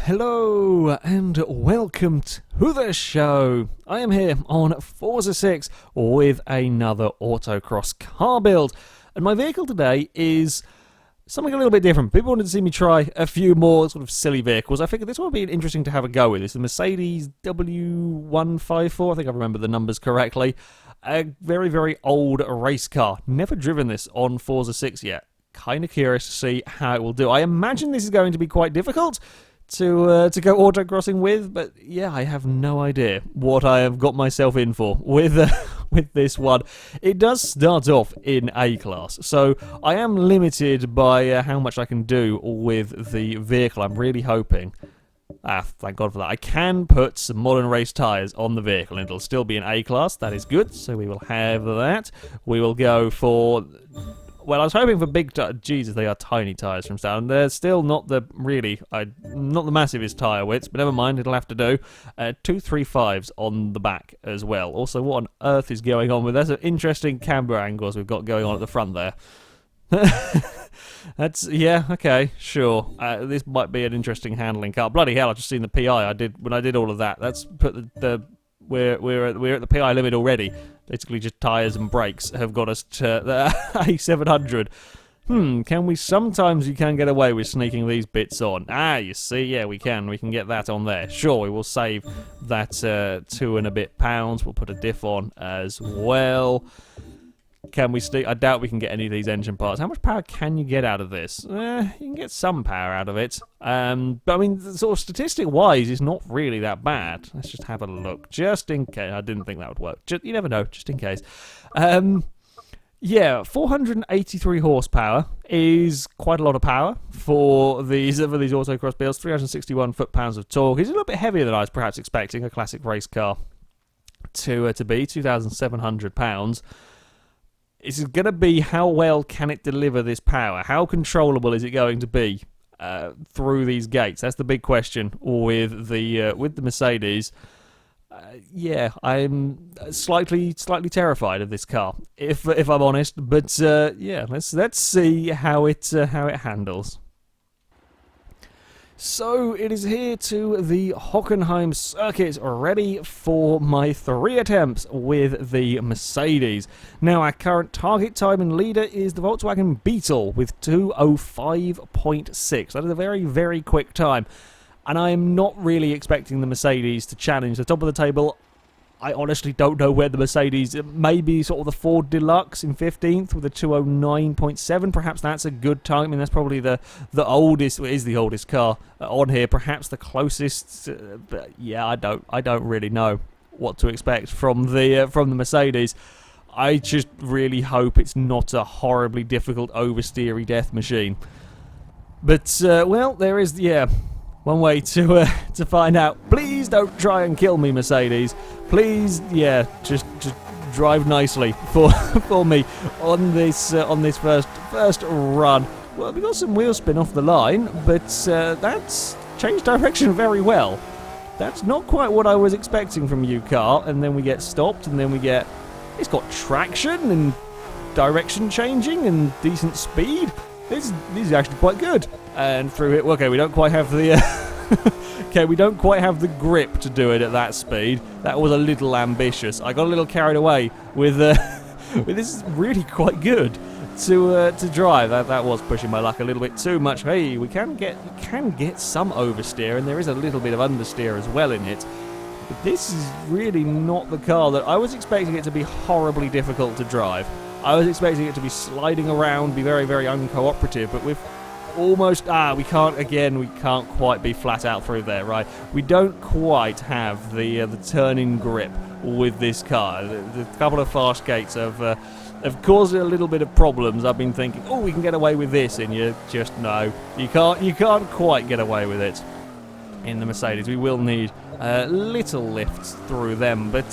Hello and welcome to the show. I am here on Forza 6 with another Autocross car build, and my vehicle today is something a little bit different. People wanted to see me try a few more sort of silly vehicles. I figured this would be interesting to have a go with. It's the Mercedes W154, I think I remember the numbers correctly. A very, very old race car. Never driven this on Forza 6 yet. Kind of curious to see how it will do. I imagine this is going to be quite difficult to go autocrossing with, but yeah, I have no idea what I have got myself in for with this one. It does start off in A class, so I am limited by how much I can do with the vehicle. I'm really hoping, thank God for that, I can put some modern race tyres on the vehicle and it'll still be in A class. That is good, so we will have that. We will go for... Well, I was hoping for big tyres. Jesus, they are tiny tyres from Stout. They're still not the not the massivest tyre widths, but never mind, it'll have to do. 235s on the back as well. Also, what on earth is going on with that? Some interesting camber angles we've got going on at the front there. Yeah, okay, sure. This might be an interesting handling car. Bloody hell, I've just seen the PI I did when I did all of that. That's put we're at the PI limit already. Basically, just tyres and brakes have got us to the A700. Sometimes you can get away with sneaking these bits on. You see, yeah, we can get that on there. Sure, we will save that £2 and a bit. We'll put a diff on as well. Can we I doubt we can get any of these engine parts. How much power can you get out of this? You can get some power out of it. But I mean, sort of statistic-wise, it's not really that bad. Let's just have a look, just in case. I didn't think that would work. You never know, just in case. Yeah, 483 horsepower is quite a lot of power for these autocross builds. 361 foot-pounds of torque. It's a little bit heavier than I was perhaps expecting a classic race car to be. 2,700 pounds. It's going to be how well can it deliver this power? How controllable is it going to be through these gates? That's the big question with the Mercedes. Yeah, I'm slightly terrified of this car, if I'm honest. But yeah, let's see how it handles. So it is here to the Hockenheim circuit, ready for my 3 attempts with the Mercedes. Now our current target time and leader is the Volkswagen Beetle with 2:05.6. That is a very, very quick time. And I am not really expecting the Mercedes to challenge the top of the table. I honestly don't know where the Mercedes, maybe sort of the Ford Deluxe in 15th with a 2:09.7. Perhaps that's a good time. I mean, that's probably the oldest, it is the oldest car on here. Perhaps the closest, but yeah, I don't really know what to expect from the Mercedes. I just really hope it's not a horribly difficult oversteery death machine. But well, there is one way to find out. Please don't try and kill me, Mercedes. Please, yeah, just drive nicely for me on this first run. Well, we got some wheel spin off the line, but that's changed direction very well. That's not quite what I was expecting from you, car. And then we get stopped, and then it's got traction and direction changing and decent speed. This is actually quite good. And through it, okay, we don't quite have the we don't quite have the grip to do it at that speed. That was a little ambitious. I got a little carried away with this is really quite good to drive. That was pushing my luck a little bit too much. Hey, we can get some oversteer, and there is a little bit of understeer as well in it. But this is really not the car that I was expecting it to be horribly difficult to drive. I was expecting it to be sliding around, be very, very uncooperative, but with almost, we can't quite be flat out through there, right? We don't quite have the turning grip with this car. The couple of fast gates have caused a little bit of problems. I've been thinking, we can get away with this, and you can't quite get away with it in the Mercedes. We will need little lifts through them, but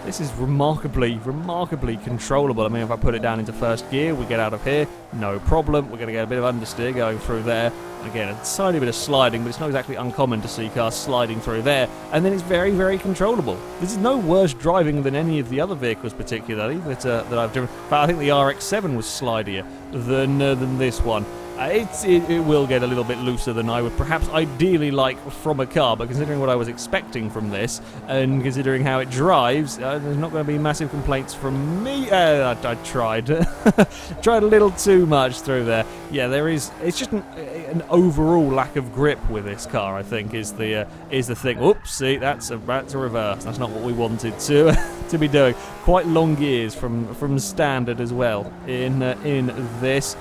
this is remarkably controllable. I mean, if I put it down into first gear, we get out of here, no problem. We're going to get a bit of understeer going through there. Again, a tiny bit of sliding, but it's not exactly uncommon to see cars sliding through there. And then it's very, very controllable. This is no worse driving than any of the other vehicles, particularly, that I've driven. But I think the RX-7 was slidier than this one. It will get a little bit looser than I would perhaps ideally like from a car, but considering what I was expecting from this, and considering how it drives, there's not going to be massive complaints from me. I tried. Tried a little too much through there. Yeah, it's just an overall lack of grip with this car, I think, is the thing. Oops, see, that's a reverse. That's not what we wanted to to be doing. Quite long gears from standard as well in this.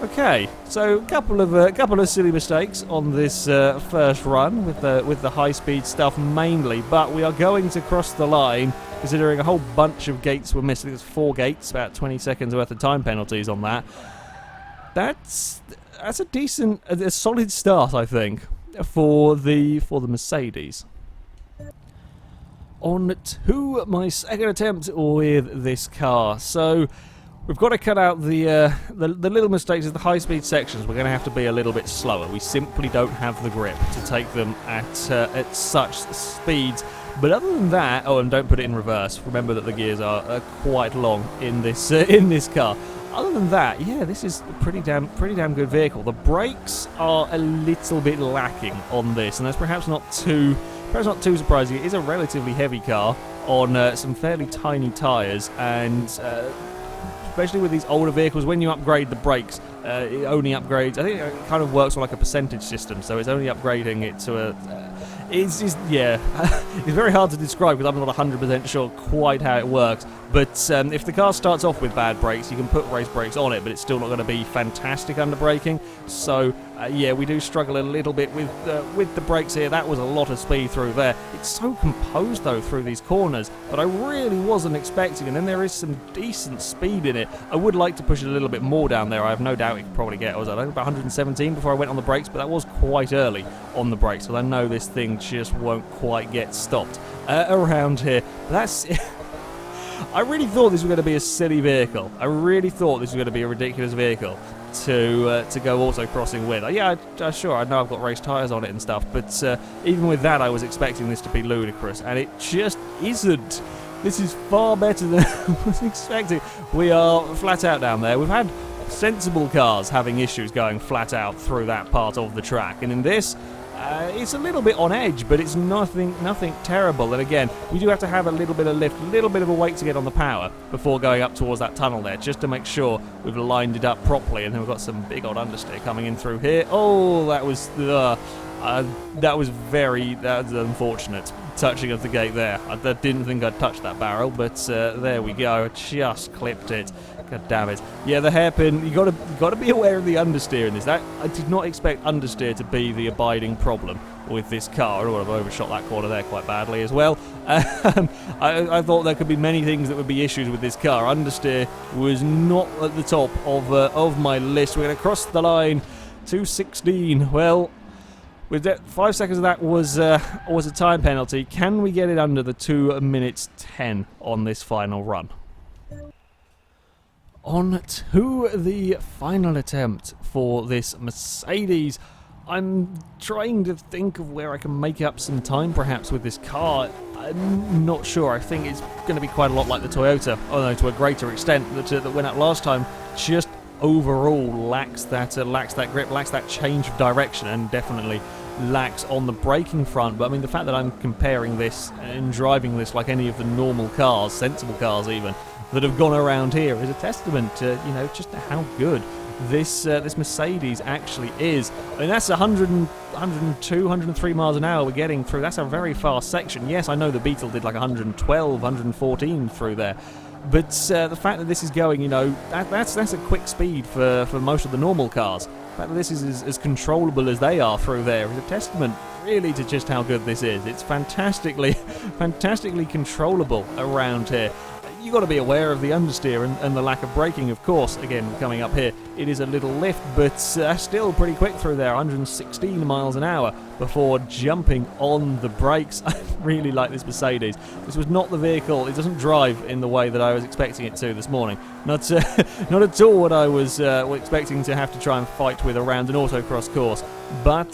Okay, so a couple of silly mistakes on this first run with the high-speed stuff mainly, but we are going to cross the line, considering a whole bunch of gates were missed. I think there's 4 gates, about 20 seconds worth of time penalties on that. That's a solid start, I think, for the Mercedes. On to my second attempt with this car. So we've got to cut out the little mistakes of the high-speed sections. We're going to have to be a little bit slower. We simply don't have the grip to take them at such speeds. But other than that, oh, and don't put it in reverse. Remember that the gears are quite long in this car. Other than that, yeah, this is a pretty damn good vehicle. The brakes are a little bit lacking on this, and that's perhaps not too surprising. It is a relatively heavy car on some fairly tiny tyres, and especially with these older vehicles, when you upgrade the brakes, it only upgrades. I think it kind of works on like a percentage system, so it's only upgrading it to a. It's very hard to describe because I'm not 100% sure quite how it works. But if the car starts off with bad brakes, you can put race brakes on it, but it's still not going to be fantastic under braking. So yeah, we do struggle a little bit with the brakes here. That was a lot of speed through there. It's so composed though through these corners that I really wasn't expecting. And then there is some decent speed in it. I would like to push it a little bit more down there. I have no doubt it could probably get. I was about 117 before I went on the brakes, but that was quite early on the brakes. So I know this thing just won't quite get stopped around here. That's. I really thought this was going to be a silly vehicle. I really thought this was going to be a ridiculous vehicle to go autocrossing with. Yeah, sure, I know I've got race tyres on it and stuff, but even with that, I was expecting this to be ludicrous, and it just isn't. This is far better than I was expecting. We are flat out down there. We've had sensible cars having issues going flat out through that part of the track, and in this, it's a little bit on edge, but it's nothing terrible. And again, we do have to have a little bit of lift, a little bit of a weight to get on the power before going up towards that tunnel there, just to make sure we've lined it up properly. And then we've got some big old understeer coming in through here. Oh, that was unfortunate touching of the gate there. I didn't think I'd touch that barrel, but there we go. Just clipped it. God damn it. Yeah, the hairpin, you got to be aware of the understeer in this. I did not expect understeer to be the abiding problem with this car. Oh, I've overshot that corner there quite badly as well. I thought there could be many things that would be issues with this car. Understeer was not at the top of my list. We're going to cross the line to 16. Well, with that, 5 seconds of that was a time penalty. Can we get it under the 2 minutes 10 on this final run? On to the final attempt for this Mercedes. I'm trying to think of where I can make up some time perhaps with this car. I'm not sure. I think it's going to be quite a lot like the Toyota, although to a greater extent that went out last time. Just overall lacks that grip, lacks that change of direction, and definitely lacks on the braking front. But I mean, the fact that I'm comparing this and driving this like any of the normal cars, sensible cars even, that have gone around here is a testament to, just how good this Mercedes actually is. I mean, that's 102, 103 miles an hour we're getting through. That's a very fast section. Yes, I know the Beetle did like 112, 114 through there. But the fact that this is going, that's a quick speed for most of the normal cars. The fact that this is as controllable as they are through there is a testament really to just how good this is. It's fantastically controllable around here. You've got to be aware of the understeer and the lack of braking, of course. Again, coming up here, it is a little lift, but still pretty quick through there, 116 miles an hour before jumping on the brakes. I really like this Mercedes. This was not the vehicle. It doesn't drive in the way that I was expecting it to this morning. Not at all what I was expecting to have to try and fight with around an autocross course. But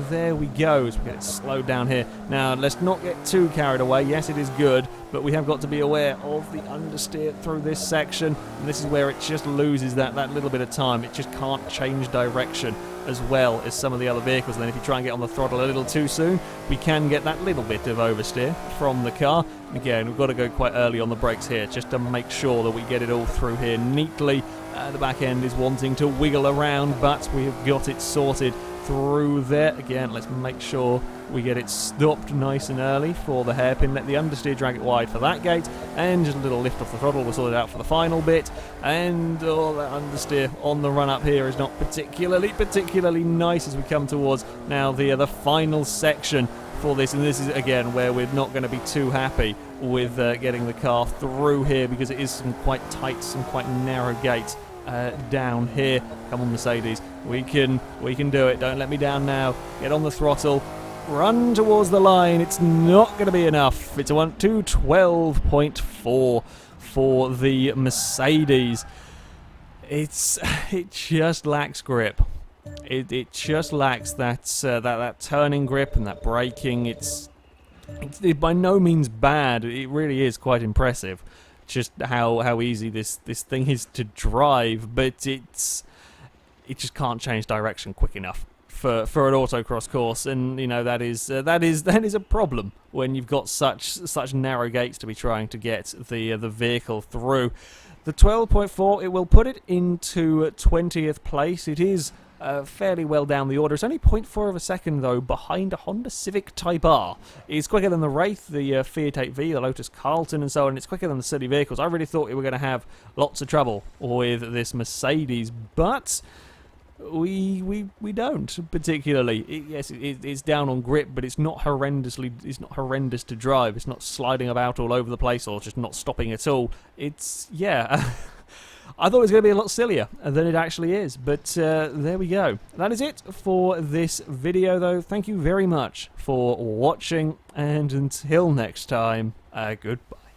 there we go, as we get it slowed down here. Now, let's not get too carried away. Yes, it is good, but we have got to be aware of the understeer through this section. And this is where it just loses that little bit of time. It just can't change direction as well as some of the other vehicles. And then if you try and get on the throttle a little too soon, we can get that little bit of oversteer from the car. Again, we've got to go quite early on the brakes here just to make sure that we get it all through here neatly. The back end is wanting to wiggle around, but we have got it sorted through there. Again, let's make sure we get it stopped nice and early for the hairpin. Let the understeer drag it wide for that gate, and just a little lift off the throttle. We'll sort it out for the final bit. And that understeer on the run up here is not particularly nice as we come towards now the final section for this. And this is again where we're not going to be too happy with getting the car through here, because it is some quite tight, some quite narrow gates down here. Come on, Mercedes, we can do it. Don't let me down now. Get on the throttle, run towards the line. It's not going to be enough. It's a 2:12.4 for the Mercedes. It just lacks grip. It just lacks that turning grip and that braking. It's by no means bad. It really is quite impressive, just how easy this thing is to drive. But it just can't change direction quick enough for an autocross course, and you know that is a problem when you've got such narrow gates to be trying to get the vehicle through. The 12.4, it will put it into 20th place. It is fairly well down the order. It's only 0.4 of a second, though, behind a Honda Civic Type R. It's quicker than the Wraith, the Fiat 8V, the Lotus Carlton, and so on. It's quicker than the city vehicles. I really thought we were going to have lots of trouble with this Mercedes, but we don't particularly. It's down on grip, but it's not horrendous to drive. It's not sliding about all over the place or just not stopping at all. I thought it was going to be a lot sillier than it actually is, but there we go. That is it for this video, though. Thank you very much for watching, and until next time, goodbye.